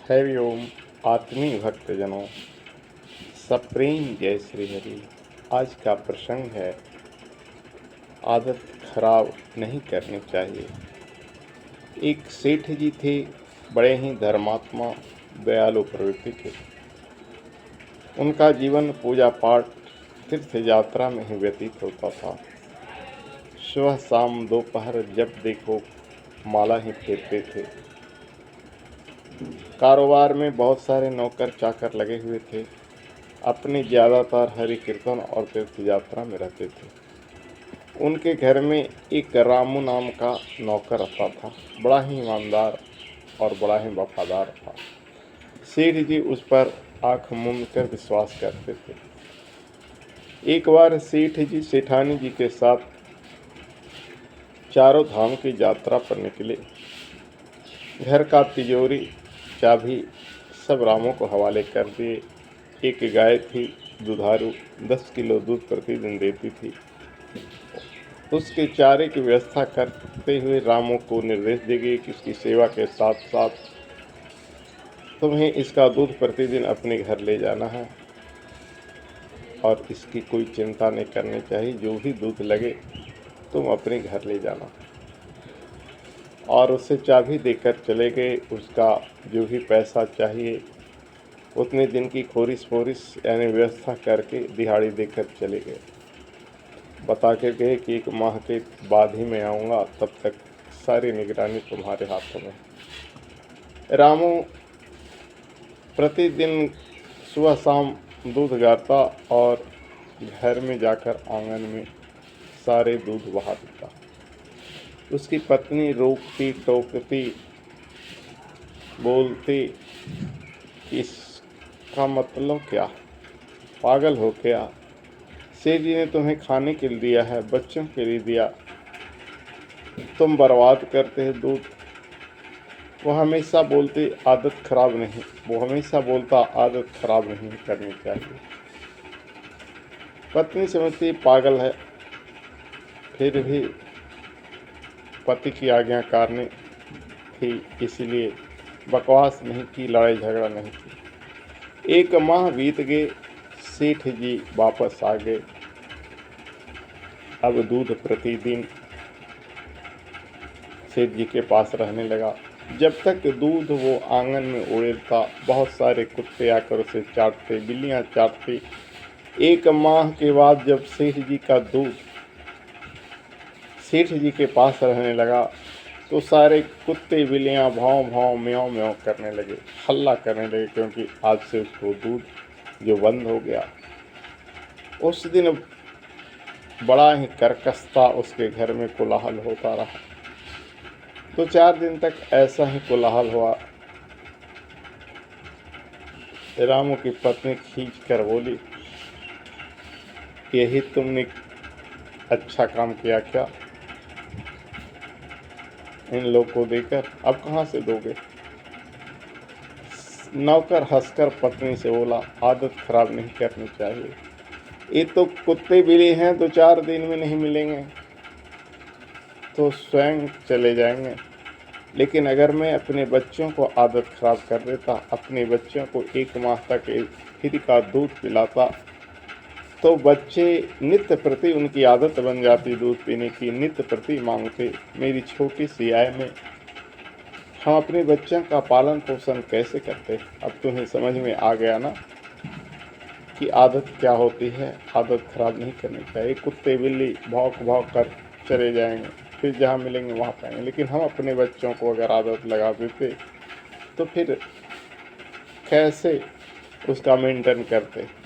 हरि ओम आत्मीय भक्तजनों, सप्रेम जय श्री हरि। आज का प्रसंग है आदत खराब नहीं करनी चाहिए। एक सेठ जी थे, बड़े ही धर्मात्मा दयालु प्रवृत्ति के। उनका जीवन पूजा पाठ तीर्थ यात्रा में ही व्यतीत होता था। सुबह शाम दोपहर जब देखो माला ही फेरते थे। कारोबार में बहुत सारे नौकर चाकर लगे हुए थे। अपने ज़्यादातर हरि कीर्तन और तीर्थ यात्रा में रहते थे। उनके घर में एक रामू नाम का नौकर रहता था। बड़ा ही ईमानदार और बड़ा ही वफादार था। सेठ जी उस पर आँख मूंद कर विश्वास करते थे। एक बार सेठ जी सेठानी जी के साथ चारों धाम की यात्रा पर निकले। घर का तिजोरी चाबी सब रामों को हवाले कर दिए। एक गाय थी दुधारू, 10 किलो दूध प्रतिदिन देती थी। उसके चारे की व्यवस्था करते हुए रामों को निर्देश दी गई कि उसकी सेवा के साथ साथ तुम्हें इसका दूध प्रतिदिन अपने घर ले जाना है और इसकी कोई चिंता नहीं करनी चाहिए। जो भी दूध लगे तुम अपने घर ले जाना। और उसे चाबी देकर चले गए। उसका जो भी पैसा चाहिए उतने दिन की खोरिस यानी व्यवस्था करके दिहाड़ी देकर चले गए। बता के गए कि 1 माह के बाद ही मैं आऊँगा, तब तक सारी निगरानी तुम्हारे हाथों में। रामू प्रतिदिन सुबह शाम दूध गाता और घर में जाकर आंगन में सारे दूध बहा देता। उसकी पत्नी रोकती टोकती, बोलती कि इसका मतलब क्या, पागल हो क्या? सेठ जी ने तुम्हें खाने के लिए दिया है, बच्चों के लिए दिया, तुम बर्बाद करते हो दूध। वो हमेशा बोलती आदत खराब नहीं, वो हमेशा बोलता आदत खराब नहीं करनी चाहिए। पत्नी समझती पागल है, फिर भी पति की आज्ञाकारिणी थी, इसलिए बकवास नहीं की, लड़ाई झगड़ा नहीं की। 1 माह बीत गए, सेठ जी वापस आ गए। अब दूध प्रतिदिन सेठ जी के पास रहने लगा। जब तक दूध वो आंगन में उड़ेलता, बहुत सारे कुत्ते आकर उसे चाटते, बिल्लियां चाटती। 1 माह के बाद जब सेठ जी का दूध सेठ जी के पास रहने लगा तो सारे कुत्ते बिल्लियां भाव भाव म्याऊं म्याऊं करने लगे, हल्ला करने लगे, क्योंकि आज से उसको दूध जो बंद हो गया। उस दिन बड़ा ही कर्कशता उसके घर में कोलाहल होता रहा। तो 4 दिन तक ऐसा ही कोलाहल हुआ। रामू की पत्नी खींच कर बोली, यही तुमने अच्छा काम किया क्या इन लोग को देकर? अब कहाँ से दोगे? नौकर हंसकर पत्नी से बोला, आदत खराब नहीं करनी चाहिए। ये तो कुत्ते बिल्ली हैं, 2-4 दिन में नहीं मिलेंगे तो स्वयं चले जाएंगे। लेकिन अगर मैं अपने बच्चों को आदत खराब कर देता, अपने बच्चों को 1 माह तक फ्री का दूध पिलाता, तो बच्चे नित्य प्रति उनकी आदत बन जाती दूध पीने की, नित्य प्रति मांगते। मेरी छोटी सी आय में हम अपने बच्चों का पालन पोषण कैसे करते? अब तुम्हें समझ में आ गया ना कि आदत क्या होती है। आदत खराब नहीं करनी चाहिए। कुत्ते बिल्ली भौंक भौंक कर चले जाएंगे, फिर जहाँ मिलेंगे वहाँ पाएंगे। लेकिन हम अपने बच्चों को अगर आदत लगा देते तो फिर कैसे उसका मेंटेन करते?